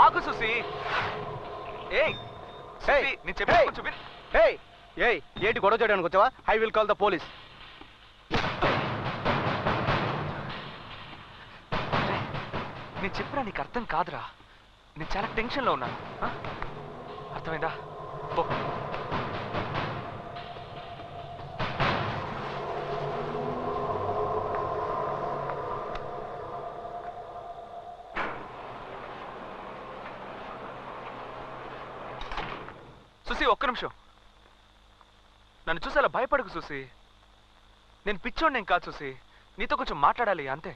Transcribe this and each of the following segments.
ఆగు సుసి. ఏయ్ సుసి, నేను చెప్పేది కొంచెం విను. ఏయ్ ఏయ్ ఏంటి గొడవ చేయడానికి వచ్చావా? I will call the police. నేను చెప్పినా నీకు అర్థం కాదురా. నేను చాలా టెన్షన్లో ఉన్నాను. అర్థమైందా? పో. సుసి, ఒక్క నిమిషం. నన్ను చూసి అలా భయపడకు సుసి. నేను పిచ్చోడ్నేం కాదు సుసి. నీతో కొంచెం మాట్లాడాలి అంతే.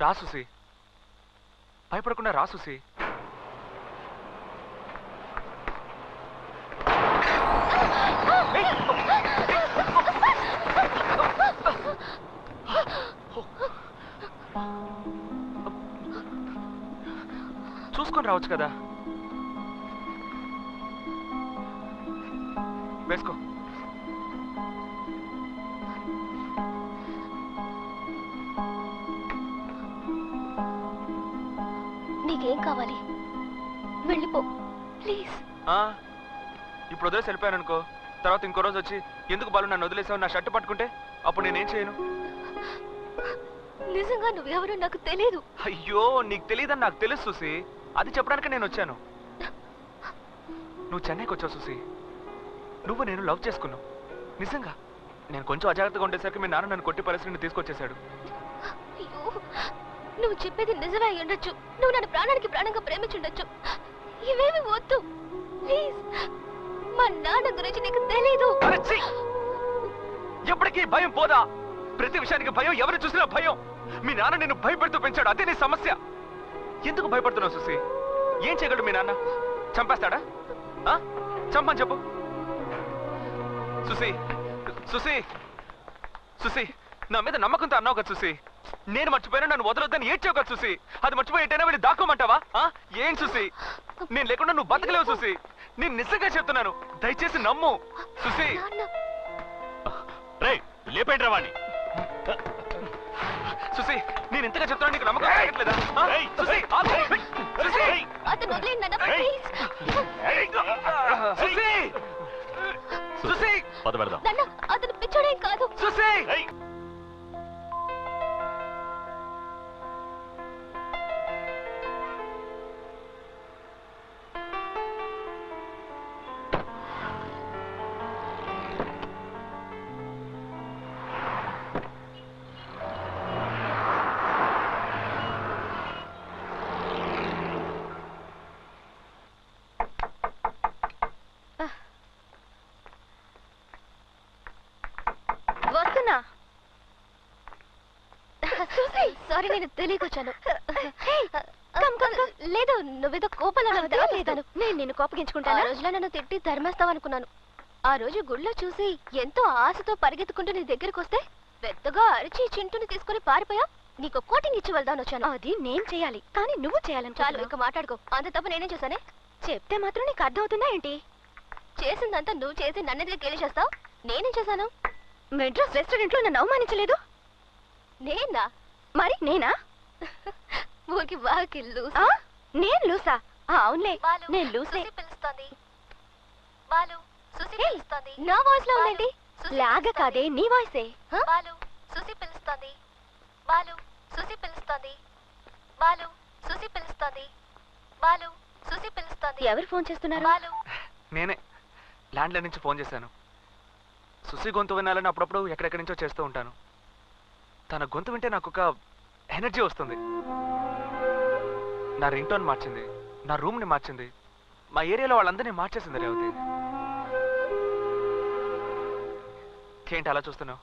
రా సుసి, భయపడకుండా రా సుసి. చూసుకొని రావచ్చు కదా. వేసుకో. నీకేం కావాలి? వెళ్ళిపో ప్లీజ్. ఇప్పుడు వదిలేసి వెళ్ళిపోయాను అనుకో, తర్వాత ఇంకో రోజు వచ్చి ఎందుకు బాలు నన్ను వదిలేసావు నా షర్టు పట్టుకుంటే అప్పుడు నేనేం చేయను? నిజంగా నువ్వెవరో నాకు తెలియదు. అయ్యో, నీకు తెలియదని నాకు తెలుసు సుసి. అది చెప్పడానికి నేను వచ్చాను. నువ్వు చెన్నైకి వచ్చావు సుసి. నువ్వు నేను లవ్ చేసుకున్నావు నిజంగా. నేను కొంచెం అజాగ్రత్తగా ఉండేసరికి మీ నాన్న నన్ను కొట్టి పరిస్థితిని తీసుకొచ్చేశాడు. అయ్యో, నువ్వు చెప్పేది నిజమే అయి ఉండొచ్చు. నువ్వు నన్ను ప్రాణానికి ప్రాణంగా ప్రేమించుండొచ్చు. ఇవేమి వద్దు ప్లీజ్. మా నాన్న గురించి నీకు తెలీదు. ఎప్పటికీ భయం పోదా? ప్రతి విషయానికి భయం, ఎవరు చూసినా భయం. మీ నాన్న నిన్ను భయపెడుతూ పెంచాడు, అదే నీ సమస్య. ఎందుకు భయపడుతున్నావు సుసి? ఏం చేయగలడు మీ నాన్న? చంపేస్తాడా? చంపని చెప్పు. సుసి, సుసి, సుసి, నా మీద నమ్మకంతో అన్నావు కదా సుసి. నేను మర్చిపోయినా నన్ను వదలొద్దని ఏడ్చావు కదా సుసి. అది మర్చిపోయి ఎటైనా వెళ్ళి దాక్కోమంటావా? ఏం సుసి, నేను లేకుండా నువ్వు బతకలేవు సుసి. నేను నిజంగా చెప్తున్నాను, దయచేసి నమ్ము సుసి. లేపేంట్రా వాణ్ణి. సుసి, నేను ఇంతగా చెప్తున్నా నీకు నమ్మకం కలగట్లేదా? సుసి, సుసి, అతను వదిలేయండి నాన్న ప్లీజ్. సుసి, సుసి, పద పెడదాం. నాన్న, అతను పిచ్చోడేం కాదు. సుసి, వస్తున్నా. సారీ, నేను తెలియకొచ్చాను. లేదు, నువ్వేదో కోపంలో లేదాను. నేను నిన్ను కోపగించుకుంటాను. ఆ రోజులో నన్ను తిట్టి ధర్మేస్తావనుకున్నాను. ఆ రోజు గుళ్ళో చూసి ఎంతో ఆశతో పరిగెత్తుకుంటూ నీ దగ్గరికి వస్తే పెద్దగా అరిచి చింటుని తీసుకుని పారిపోయా. నీకు కోటింగ్ ఇచ్చి వెళ్దాను వచ్చాను. అది నేను చేయాలి, కానీ నువ్వు చేయాలని. చాలు, ఇంకా మాట్లాడుకో. అంత తప్ప నేనేం చేశానే? చెప్తే మాత్రం నీకు అర్థమవుతుందా ఏంటి? చేసిందంతా నువ్వు చేసి నన్నెదిగా కేలి చేస్తావు. నేనేం చేశాను? మెడ్రాస్ రెస్టారెంట్ లో నన్ను అవమానించలేదు. నేనా? మరి నేనా? ఊరికి బాకి లూసా? నేను లూసా? అవునులే, నేను లూసే. పిలుస్తోంది బాలు. సుసి పిలుస్తోంది. నా వాయిస్ లో ఉందండి. లాగా కాదే, నీ వాయిసే. బాలు, సుసి పిలుస్తోంది. బాలు, సుసి పిలుస్తోంది. బాలు, సుసి పిలుస్తోంది. బాలు, సుసి పిలుస్తోంది. ఎవరు ఫోన్ చేస్తున్నారు? బాలు. నేనే ల్యాండ్ లైన్ నుంచి ఫోన్ చేశాను. సుసి గొంతు వినాలని అప్పుడప్పుడు ఎక్కడెక్కడి నుంచో చేస్తూ ఉంటాను. తన గొంతు వింటే నాకు ఒక ఎనర్జీ వస్తుంది. నా రింగ్ టోన్ మార్చింది, నా రూమ్ని మార్చింది, మా ఏరియాలో వాళ్ళందరినీ మార్చేసింది రేవతి. ఏంటి అలా చూస్తున్నావు?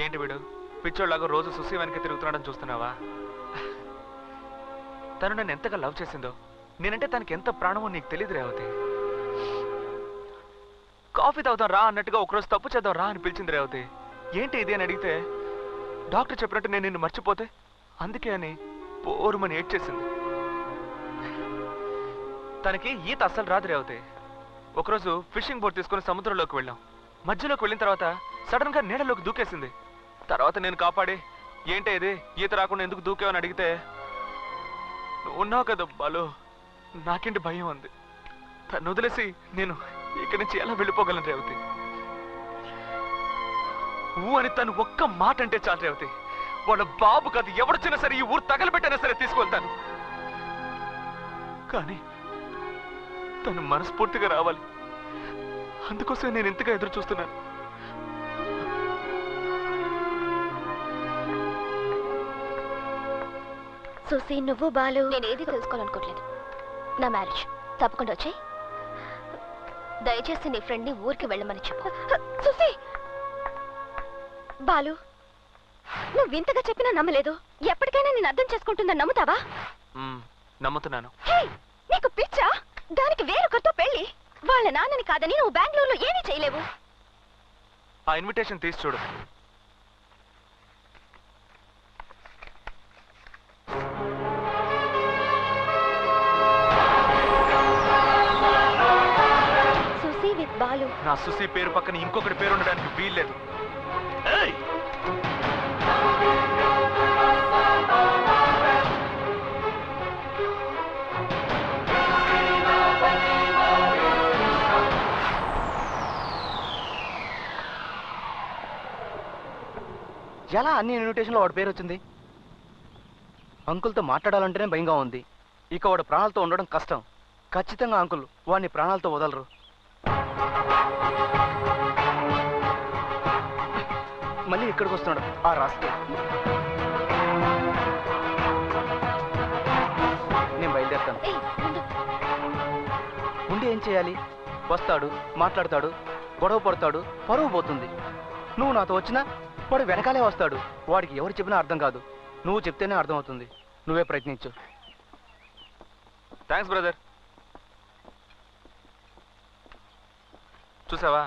ఏంటి వీడు పిచ్చోళ్ళలాగా రోజు సుసి వెనక తిరుగుతున్నాడని చూస్తున్నావా? తను నన్ను ఎంతగా లవ్ చేసిందో, నేనంటే తనకి ఎంత ప్రాణమో నీకు తెలియదు రేవతి. కాఫీ తాగుతాం రా అన్నట్టుగా ఒకరోజు తప్పు చేద్దాం రా అని పిలిచింది రేవతి. ఏంటి ఇది అని అడిగితే డాక్టర్ చెప్పినట్టు నేను నిన్ను మర్చిపోతే అందుకే అని పోరుమని ఏడ్చేసింది. తనకి ఈత అస్సలు రాదు రేవతి. ఒకరోజు ఫిషింగ్ బోట్ తీసుకుని సముద్రంలోకి వెళ్ళాం. మధ్యలోకి వెళ్ళిన తర్వాత సడన్ గా నీళ్ళలోకి దూకేసింది. తర్వాత నేను కాపాడి ఏంటి ఇది ఈత రాకుండా ఎందుకు దూకేవని అడిగితే నువ్వు ఉన్నావు కదా బాలు, నాకేంటి భయం ఉంది. తను వదిలేసి నేను ఇక్కడి నుంచి ఎలా వెళ్ళిపోగలను రేవతి? ఊ అని తను ఒక్క మాట అంటే చాలు రేవతి, వాళ్ళ బాబు కాదు ఎవడొచ్చినా సరే ఈ ఊరు తగలబెట్టైనా సరే తీసుకెళ్తాను. కానీ తను మనస్ఫూర్తిగా రావాలి, అందుకోసం నేను ఎంతగా ఎదురు చూస్తున్నాను. సుసి, నువ్వు బాలు నేనేది తెలుసుకోవాలనుకోవట్లేదు. నా మ్యారేజ్ తప్పకుండా వచ్చాయి. దయచేసి నీ ఫ్రెండ్ని ఊరికి వెళ్ళమని చెప్పు. సుసి, బాలు నువ్వు ఇంతగా చెప్పినా నమ్మలేదు. ఎప్పటికైనా నేను అర్థం చేసుకుంటుందని నమ్ముతావా? నమ్ముతున్నాను. నీకు పిచ్చా? దానికి వేరొకరితో పెళ్లి. వాళ్ళ నాన్నని కాదని నువ్వు బెంగళూరులో ఏమీ చేయలేవు. ఆ ఇన్విటేషన్ తీసి చూడు. సుసి విత్ బాలు. నా సుసి పేరు పక్కన ఇంకొకటి పేరు ఉండడానికి వీల్లేదు. ఎలా అన్ని ఇన్విటేషన్లో వాడి పేరు వచ్చింది? అంకుల్తో మాట్లాడాలంటేనే భయంగా ఉంది. ఇక వాడు ప్రాణాలతో ఉండడం కష్టం. ఖచ్చితంగా అంకుల్ వాడిని ప్రాణాలతో వదలరు. మళ్ళీ ఇక్కడికి వస్తున్నాడు ఆ రాస్తా. నేను బయలుదేరుతాను. ఉండి ఏం చేయాలి? వస్తాడు, మాట్లాడతాడు, గొడవ పడతాడు, పరువు పోతుంది. నువ్వు నాతో వచ్చినా వాడు వెనకాలే వస్తాడు. వాడికి ఎవరు చెప్పినా అర్థం కాదు. నువ్వు చెప్తేనే అర్థమవుతుంది. నువ్వే ప్రయత్నించు. Thanks brother. చూసావా,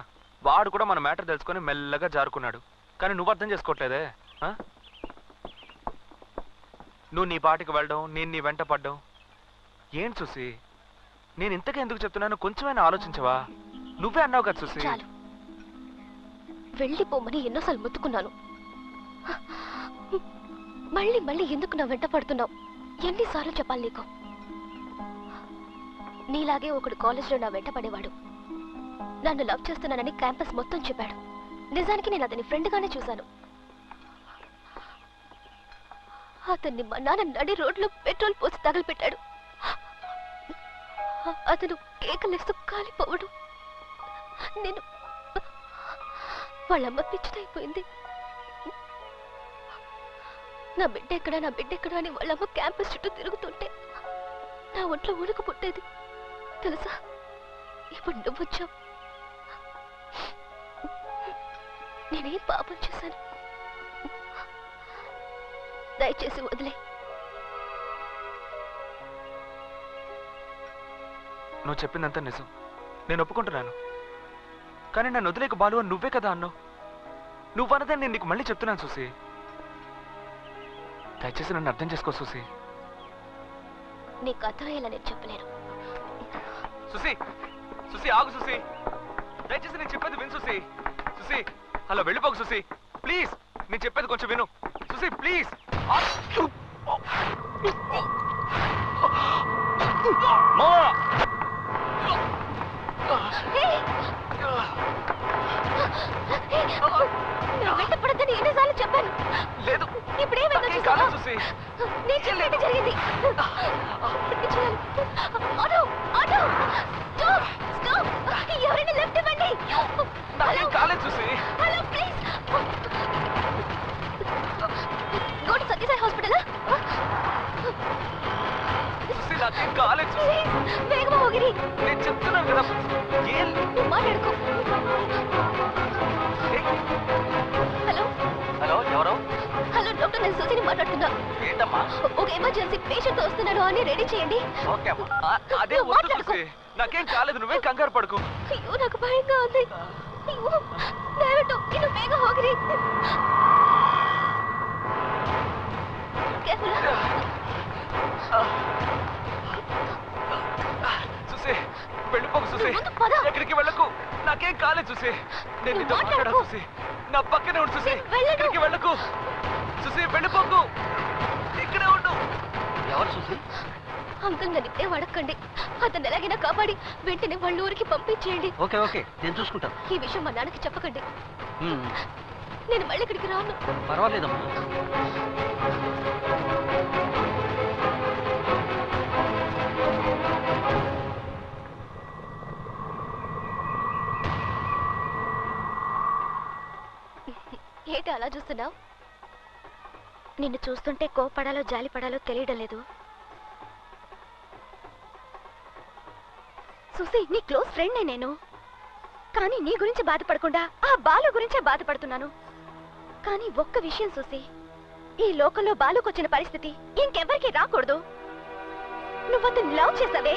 వాడు కూడా మన మ్యాటర్ తెలుసుకొని మెల్లగా జారుకున్నాడు. కానీ నువ్వు అర్థం చేసుకోవట్లేదే. నువ్వు నీ పాటికి వెళ్ళడం, నేను నీ వెంట పడ్డం ఏంటి చూసి? నేను ఇంతగా ఎందుకు చెప్తున్నాను కొంచెమైనా ఆలోచించవా? నువ్వే అన్నావు కదా చూసి. వెళ్ళిపోమని ఎన్నోసార్లు ముత్తుకున్నాను. మళ్ళీ మళ్ళీ ఎందుకు నా వెంట పడుతున్నావు? ఎన్నిసార్లు చెప్పాలి నీకు? నీలాగే ఒకడు కాలేజ్లో నా వెంట పడేవాడు. నన్ను లవ్ చేస్తున్నానని క్యాంపస్ మొత్తం చెప్పాడు. నిజానికి నేను అతని ఫ్రెండ్గానే చూశాను. అతన్ని మా నాన్న నడి రోడ్లో పెట్రోల్ పోసి తగలపెట్టాడు. అతను కేకలేస్తూ కాలిపోవడం, నేను వాళ్ళమ్మ పిచ్చిదైపోయింది. నా బిడ్డెక్కడా అని వాళ్ళమ్మ క్యాంపస్ చుట్టూ తిరుగుతుంటే నా ఒంట్లో ఉణుకు పుట్టేది తెలుసా? ఇప్పుడు నువ్వు వచ్చావు. నేనేం పాపం చేశాను? దయచేసి వదిలే. నువ్వు చెప్పిందంతా నిజం, నేను ఒప్పుకుంటున్నాను. కానీ నన్ను వదిలేక బాలు అని నువ్వే కదా అన్నావు. నువ్వన్నదే నేను నీకు మళ్ళీ చెప్తున్నాను చూసి. దయచేసి నన్ను అర్థం చేసుకో చూసి. నీకు అర్థమయ్యేలా నేను చెప్పలేను. సుసి, సుసి ఆగు సుసి, దయచేసి నేను చెప్పేది విను సుసి. సుసి అలా వెళ్ళిపోకు సుసి, ప్లీజ్. నేను చెప్పేది కొంచెం విను సుసి, ప్లీజ్. వెంటపడద్దని ఎన్నిసార్లు చెప్పాను. లేదు, ఇప్పుడేమైందో చూసి నేను చెప్పేది జరిగింది. ఆటో ఆటో స్టాప్ స్టాప్, ఎవరైనా లెఫ్ట్ ఇవ్వండి. నాకేం కాలేదు చూసి. Hello please go to Sathya Sai hospital. చూసి నాకేం కాలేదు చూసి. వేగమా ಹೋಗಿರಿ. నేను చెప్తున్నాను కదా, ఏం మాట్లాడుకో. హలో హలో, ఎవరు? హలో డాక్టర్, నేను సుజీని మాట్లాడుతున్నా. ఏంటమ్మా? ఒక ఎమర్జెన్సీ పేషెంట్ వస్తున్నాడు అని రెడీ చేయండి. ఓకే అమ్మా. అదే వద్దు చూసి, నాకేం కాలేదు, నువ్వే కంగారు పడుకో. అయ్యో నాకు భయంగా ఉంది. అయ్యో దయవిಟ್ಟು ఇನ್ನು ಬೇಗ ಹೋಗಿರಿ. చూసి వెళ్ళిపోకు చూసి, ఎక్కడికి వెళ్ళకు. నాకేం కాలేదు చూసి, నేను నీతో మాట్లాడా చూసి. నా పక్కనే ఉండు చూసి, ఎక్కడికి వెళ్ళకు చూసి. వెళ్ళిపోకు, ఇక్కడే ఉండు. ఎవరు చూసి? అంకుల్ నన్ను ఇప్పుడే అడగండి. అతను ఎలాగైనా కాపాడి వెంటనే వాళ్ళ ఊరికి పంపించేయండి. ఓకే ఓకే, నేను చూసుకుంటాను. ఈ విషయం మా నాన్నకి చెప్పకండి. నేను మళ్ళీ ఇక్కడికి రాను. పర్వాలేదమ్మా. ఏంటి అలా చూస్తున్నావు? నిన్ను చూస్తుంటే కోపడాలో జాలిపడాలో తెలియడం లేదు. సుసి, నీ క్లోజ్ ఫ్రెండ్ నేను. కానీ నీ గురించి బాధపడకుండా ఆ బాలు గురించే బాధపడుతున్నాను. కానీ ఒక్క విషయం సుసి, ఈ లోకంలో బాలుకు వచ్చిన పరిస్థితి ఇంకెవ్వరికీ రాకూడదు. నువ్వు అతన్ని లవ్ చేసావే,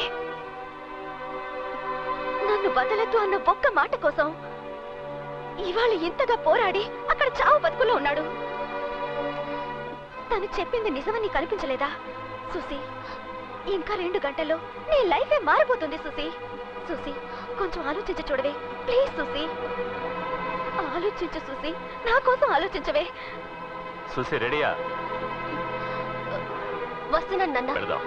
నన్ను బదలద్దు అన్న ఒక్క మాట కోసం ఇవాళ ఇంతగా పోరాడి అక్కడ చావు బతుకులో ఉన్నాడు. తను చెప్పింది నిజమని కనిపించలేదా సుసి? ఇంకా 2 గంటల్లో నీ లైఫే మారిపోతుంది సుసి. సుసి, కొంచెం ఆలోచించి చూడవే ప్లీజ్. సుసి, ఆలోచించు సుసి, నా కోసం ఆలోచించవే. సుసి రెడీయా? వస్తున్నాను నాన్న. పెడదాం.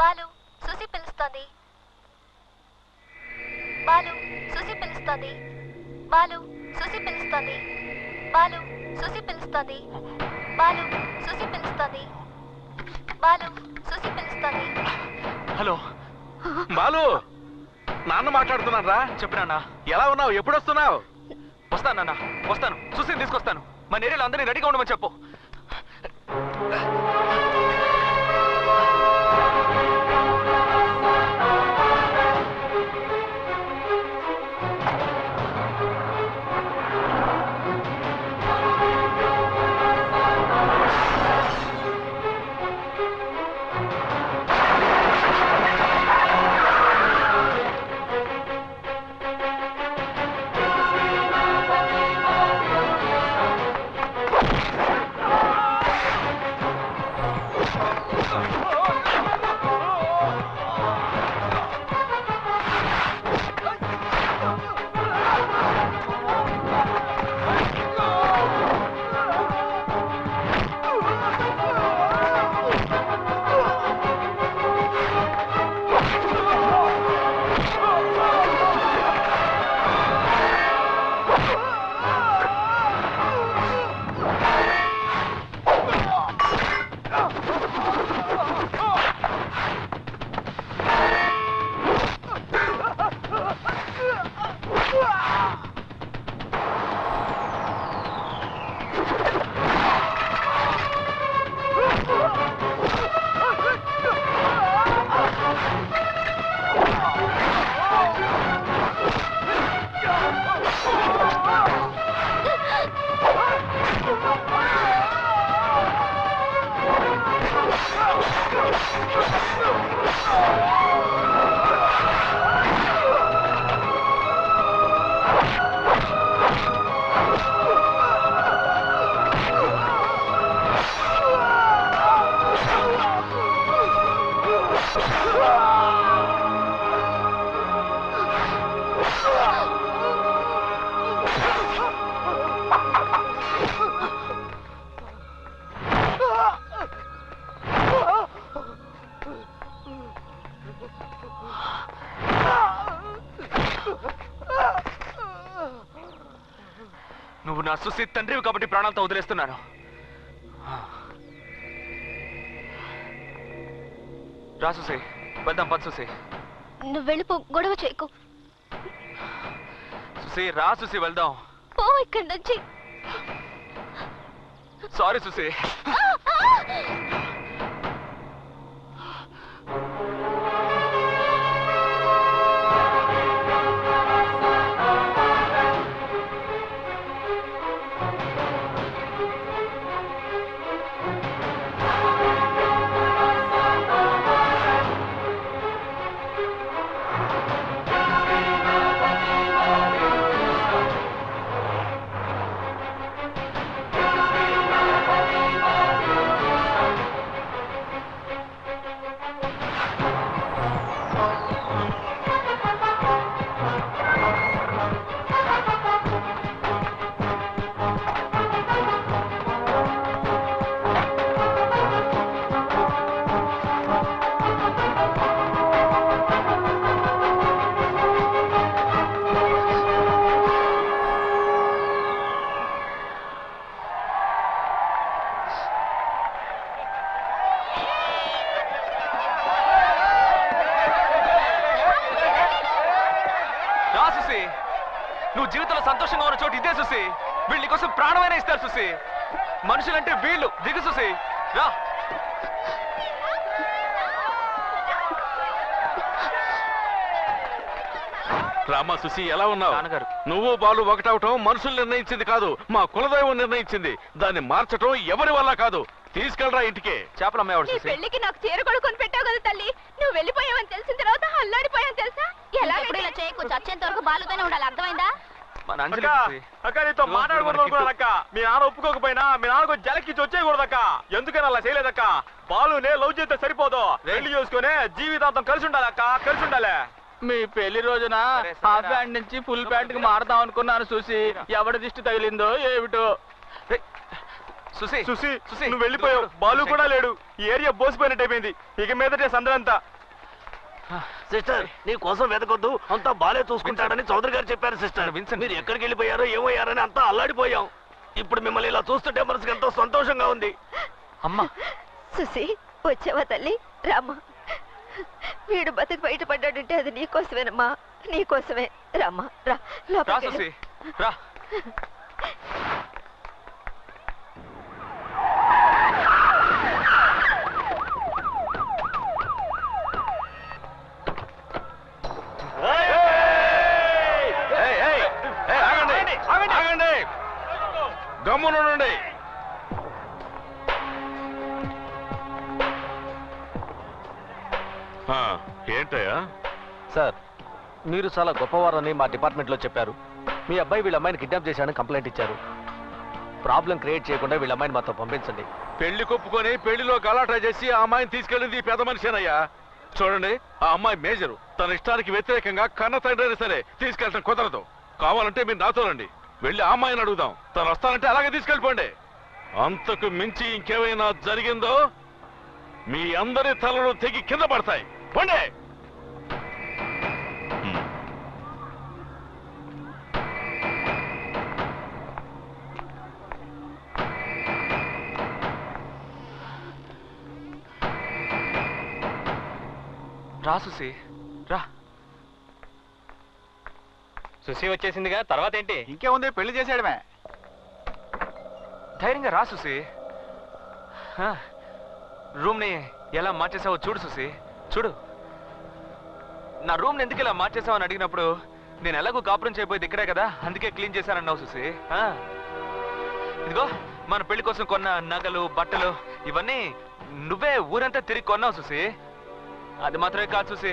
బాలు, సుసి పిలుస్తోంది. బాలు, సుసి పిలుస్తోంది. బాలు, సుసి పిలుస్తోంది. బాలు, సుసి పిలుస్తోంది. బాలు, సుసి పిలుస్తోంది. బాలు, సుసి పిలుస్తోంది. హలో బాలు, నాన్న మాట్లాడుతున్నాను రా. చెప్పు నాన్న. ఎలా ఉన్నావు? ఎప్పుడు వస్తున్నావు? వస్తాను నాన్న, వస్తాను. సుసిని తీసుకొస్తాను. మన ఏరియాలో అందరినీ రెడీగా ఉండమని చెప్పు. నువ్వు నా సుసి తండ్రివి కాబట్టి ప్రాణాలతో వదిలేస్తున్నాను. రా సుసి, వెళ్దాం. పద సుసి. నువ్వు వెళ్ళిపో, గొడవ చేయకు. సుసి రా సుసి, వెళ్దాం. పో ఇక్కడి నుంచి. సారీ సుసి. సుసి. నువ్వు జీవితంలో సంతోషంగా ఉన్న చోటు ఇదే సుసి. వీళ్ళ కోసం ప్రాణమైనా ఇస్తారు సుసి. మనుషులంటే వీళ్ళు. దిగు సుసి, రా. రామా సుసి, ఎలా ఉన్నావు? నాన్నగారు. నువ్వు బాలు ఒకటవటం మనుషులు నిర్ణయించింది కాదు, మా కులదైవం నిర్ణయించింది. దాన్ని మార్చటం ఎవరి వల్ల కాదు. తీసుకెళ్ళరా ఇంటికి. చేపలు అమ్మేవాడు నీ సుసి. పెళ్లికి నాకు చీర కూడా కొనిపెట్టావు కదా తల్లి. నువ్వు వెళ్ళిపోయావని తెలిసిన తర్వాత అల్లాడిపోయావు తెలుసా? ఎలా ఇలా చేయకు, చచ్చేంత వరకు బాలుతోనే ఉండాలి, అర్థమైందా? మన అంజలి సుసి. అక్క నీతో మాట్లాడకూడదు అక్క. మీ నాన్న ఒప్పుకోకపోయినా మీ నాన్నకు జలకిచ్చి వచ్చేయకూడదక్క. ఎందుకని అలా చేయలేదక్క? బాలునే లవ్ చేస్తే సరిపోదు, పెళ్లి చేసుకుని జీవితాంతం కలిసి ఉండాలి అక్క, కలిసి ఉండాలి. మీ పెళ్లి రోజున హాఫ్ ప్యాంట్ నుంచి ఫుల్ ప్యాంట్ కి మారదాం అనుకున్నాను చూసి, ఎవడి దిష్టి తగిలిందో ఏమిటో. సుసి, సుసి సుసి, నువ్వు వెళ్ళిపోయావు, బాలు కూడా లేడు. ఈ ఏరియా బోసిపోయినట్టు అయిపోయింది. ఇక మీదటే సందరంతా. సిస్టర్, నీ కోసం వెతకొద్దు, అంతా బాలే చూసుకుంటాడని చౌదరి గారు చెప్పారు సిస్టర్. విన్సెంట్. మీరు ఎక్కడికి వెళ్ళిపోయారో ఏమయ్యారని అంతా అల్లాడిపోయాం. ఇప్పుడు మిమ్మల్ని ఇలా చూస్తుంటే మనసుకి ఎంతో సంతోషంగా ఉంది. అమ్మా. సుసి, వచ్చావా తల్లి? రామ్మా. వీడు బతికి బయటపడ్డాడంటే అది నీకోసమేనమ్మా, నీకోసమే. రామ్మా, రా రా లోపలికి సుసి, వెళ్ళు. రా. ఆగండి, గమ్మునుండండి. ఏంటయ్యా? సార్, మీరు చాలా గొప్పవారని మా డిపార్ట్మెంట్లో చెప్పారు. మీ అబ్బాయి వీళ్ళ అమ్మాయిని కిడ్నాప్ చేశాడని కంప్లైంట్ ఇచ్చారు. ప్రాబ్లం క్రియేట్ చేయకుండా వీళ్ళ అమ్మాయిని మాతో పంపించండి. పెళ్లి కొప్పుకొని పెళ్లిలో గలాటా చేసి ఆ అమ్మాయిని తీసుకెళ్ళింది పెద్ద మనిషేనయ్యా. చూడండి, ఆ అమ్మాయి మేజరు. తన ఇష్టానికి వ్యతిరేకంగా కన్న తండ్రి సరే తీసుకెళ్ళటం కుదరదు. కావాలంటే మీరు నాతో రండి, వెళ్ళి ఆ అమ్మాయిని అడుగుదాం. తను వస్తానంటే అలాగే తీసుకెళ్ళిపోండి. అంతకు మించి ఇంకేమైనా జరిగిందో మీ అందరి తలలు తెగి కింద పడతాయి. పోండి. రా సుసి, రా. సుసి వచ్చేసిందిగా, తర్వాత ఏంటి? ఇంకేముంది, పెళ్లి చేసేయడమే. ధైర్యంగా రా సుసి. రూమ్ ని ఎలా మార్చేసావో చూడు సుసి, చూడు. నా రూమ్ ని ఎందుకు ఇలా మార్చేసావు అని అడిగినప్పుడు నేను ఎలాగో కాపురం చేయబోయేది ఇక్కడే కదా, అందుకే క్లీన్ చేశానన్నావు సుసి. ఇదిగో మన పెళ్లి కోసం కొన్న నగలు, బట్టలు ఇవన్నీ నువ్వే ఊరంతా తిరిగి కొన్నావు సుసి. అది మాత్రమే కాదు చూసి,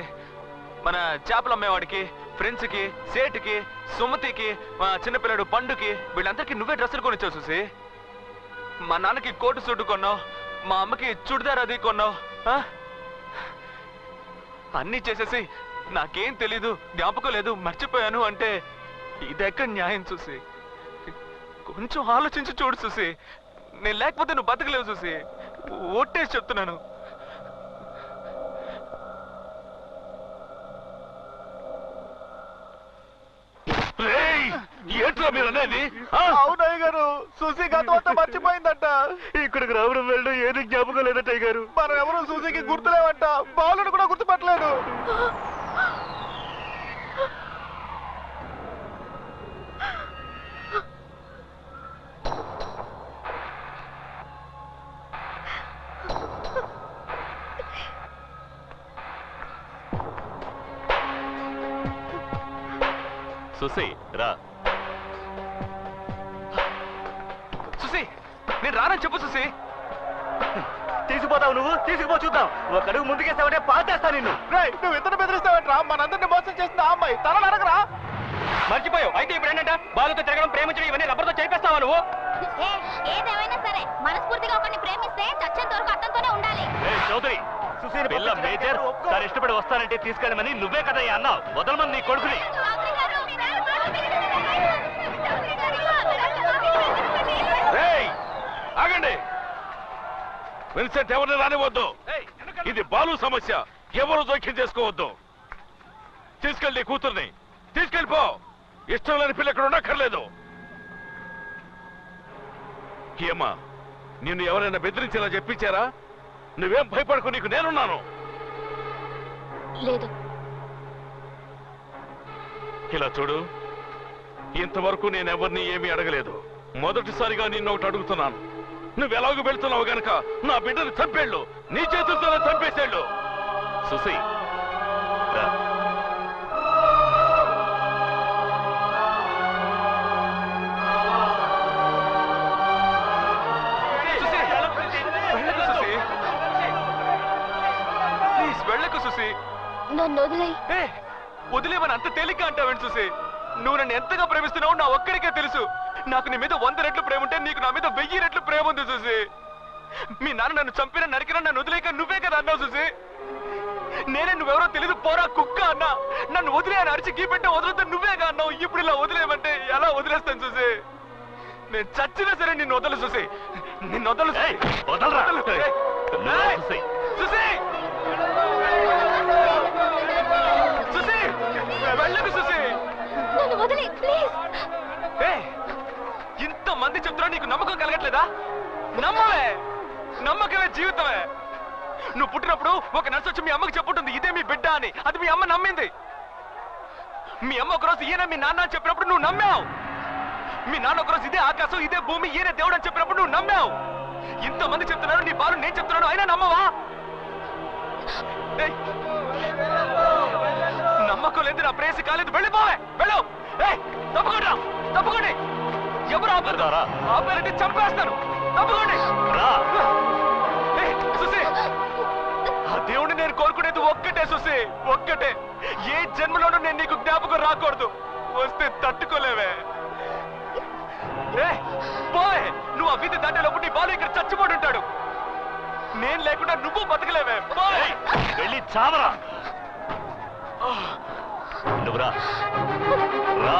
మన చేపలు అమ్మేవాడికి, ఫ్రెండ్స్ కి, సేటుకి, సుమతికి, మా చిన్నపిల్లడు పండుకి, వీళ్ళందరికీ నువ్వే డ్రెస్సులు కొనిచ్చావు చూసి. మా నాన్నకి కోటు సూటు కొన్నావు, మా అమ్మకి చుడిదార్ అది కొన్నావు. అన్నీ చేసేసి నాకేం తెలీదు, జ్ఞాపకం లేదు, మర్చిపోయాను అంటే ఇదెక్కడ న్యాయం చూసి. కొంచెం ఆలోచించి చూడు చూసి. నేను లేకపోతే నువ్వు బతకలేవు చూసి, ఒట్టేసి చెప్తున్నాను. ఏంట్రా మీరు అనేది? అవునయ్య గారు, సుసి గతం అంతా మర్చిపోయిందంట. ఇక్కడికి రావడం వెళ్ళడం ఏది జ్ఞాపకం లేదటయ్య గారు. మనం ఎవరు సుసికి గుర్తులేవంట, బాలుని కూడా గుర్తుపట్టలేదు. సుసి, రా. సుసి, నేను రానని చెప్పు సుసి. తీసుకుపోతావు నువ్వు, తీసుకుపో చూద్దాం. ఒక అడుగు ముందుకేస్తావంటే పాతేస్తా నిన్ను. రేయ్, నువ్వు ఇతను బెదిరిస్తావంటరా? మనందరినీ మోసం చేసిన ఆ అమ్మాయి తల నరకరా? మర్చిపోయావు. అయితే ఇప్పుడు ఏంటంట, బాలుతో తిరగడం, ప్రేమించడం ఇవన్నీ రబ్బర్తో చేపేస్తావా నువ్వు? ఏదేమైనా సరే మనస్ఫూర్తిగా ఒకరిని ప్రేమిస్తే చచ్చేంత వరకు అతనితోనే ఉండాలి. చౌదరి, పిల్ల మేజర్ తను ఇష్టపడి వస్తానంటే తీసుకెళ్ళమని నువ్వే కదా అన్నావు. వదలమని నీ కొడుకుని. ఆగండి. విన్సెంట్ ఎవరిని రానివద్దు. ఇది బాలు సమస్య, ఎవరు జోక్యం చేసుకోవద్దు. తీసుకెళ్ళి కూతుర్ని తీసుకెళ్ళిపో. ఇష్టం లేని పిల్ల ఇక్కడ ఉండక్కర్లేదు. ఏమా, నిన్ను ఎవరైనా బెదిరించేలా చెప్పించారా? నువ్వేం భయపడకు, నీకు నేనున్నాను. లేదు, ఇలా చూడు, ఇంతవరకు నేనెవరిని ఏమీ అడగలేదు. మొదటిసారిగా నిన్ను ఒకటి అడుగుతున్నాను. నువ్వు ఎలాగో వెళ్తున్నావు గనక నా బిడ్డను చంపేళ్ళు, నీ చేతులతోనే చంపేసేళ్ళు. సుసి రా. వెళ్ళకు సుసి. నన్ను వదిలేయ్. వదిలేమని అంత తేలిక అంటావేంటి సుసి? నువ్వు నన్ను ఎంతగా ప్రేమిస్తున్నావు నా ఒక్కడికే తెలుసు. నాకు నీ మీద 100 రెట్లు ప్రేమ ఉంటే నీకు నా మీద 1000 రెట్లు ప్రేమ ఉంది సుసి. మీ నాన్న నన్ను చంపినా నరికినా నన్ను వదిలేక నువ్వే కదా అన్నావు సుసి. నేనే నువ్వెవరో తెలీదు పోరా కుక్క అన్నా. నన్ను వదిలే అని అరిచి గీపెట్టే వదులుతా నువ్వేగా అన్నావు. ఇప్పుడు ఇలా వదిలేయమంటే ఎలా వదిలేస్తాను సుసి? నేను చచ్చినా సరే నిన్ను వదలు సుసి. నిన్ను వదలు సుసి. సుసి సుసి వెళ్ళకు సుసి. నన్ను వదిలేయ్ ప్లీజ్. ఇంతమంది చెప్తున్నా నీకు నమ్మకం కలగట్లేదా? నమ్మవే. నమ్మకమే జీవితమే. నువ్వు పుట్టినప్పుడు ఒక నర్సు వచ్చి మీ అమ్మకి చెప్పుంటుంది ఇదే మీ బిడ్డ అని. అది మీ అమ్మ నమ్మింది. మీ అమ్మ ఒకరోజు ఈయన మీ నాన్న అని చెప్పినప్పుడు నువ్వు నమ్మావు. మీ నాన్న ఒకరోజు ఇదే ఆకాశం ఇదే భూమి ఈయన దేవుడు అని చెప్పినప్పుడు నువ్వు నమ్మావు. ఇంతమంది చెప్తున్నాను, నీ బాలు నేను చెప్తున్నాను, అయినా నమ్మవా? నమ్మకం లేదు, నా ప్రేసి కాలేదు. వెళ్ళిపోవే. వెళ్ళు. తప్పకుండా తప్పకుండా. ఎవరు ఆపారంటే చంపేస్తాను. తప్పకుండా. సుసి ఆ దేవుడిని నేను కోరుకునేది ఒక్కటే సుసి, ఒక్కటే. ఏ జన్మలోనూ నేను నీకు జ్ఞాపకం రాకూడదు. వస్తే తట్టుకోలేవే. పోవే. నువ్వు ఆ వీధి దాటేలోపు నీ బాలు ఇక్కడ చచ్చిపోయి ఉంటాడు. నేను లేకుండా నువ్వు బతకలేవే. వెళ్ళి చావరా. నువ్వురా రా.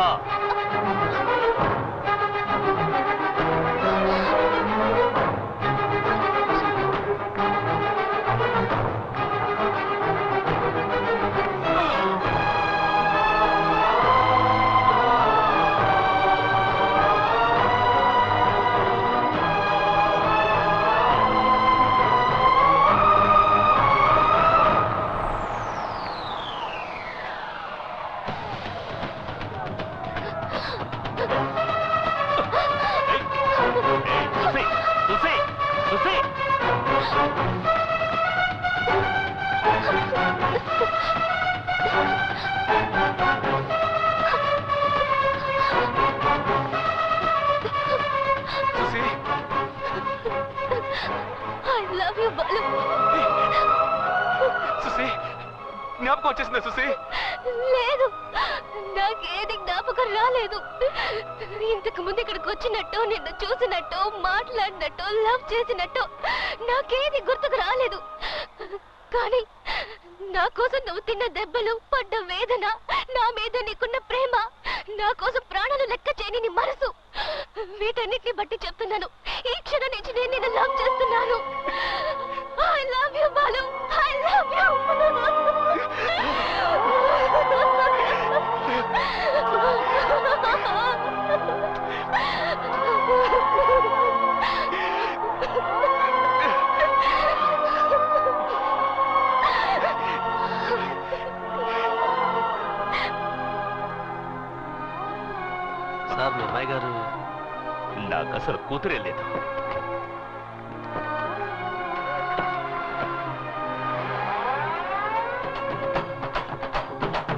జ్ఞాపకం వచ్చేసిందా సుసి? లేదు, నాకేది జ్ఞాపకం రాలేదు. ఇంతకు ముందు ఇక్కడికి వచ్చినట్టు, నిన్ను చూసినట్టు, మాట్లాడినట్టు, లవ్ చేసినట్టు నాకేది గుర్తుకు రాలేదు. కానీ నా కోసం నువ్వు తిన్న దెబ్బలు, పడ్డ వేదన, నా మీద నీకున్న ప్రేమ, నా కోసం ప్రాణాలు లెక్క చేయని నీ మనసు, వీటన్నిటిని బట్టి చెప్తున్నాను, ఈ క్షణం నుంచి నేను నిన్ను లవ్ చేస్తున్నాను. I love you, Balu. I love you. Sir, మీ అమ్మాయి గారు నాకు అసలు కూతురే లేదు.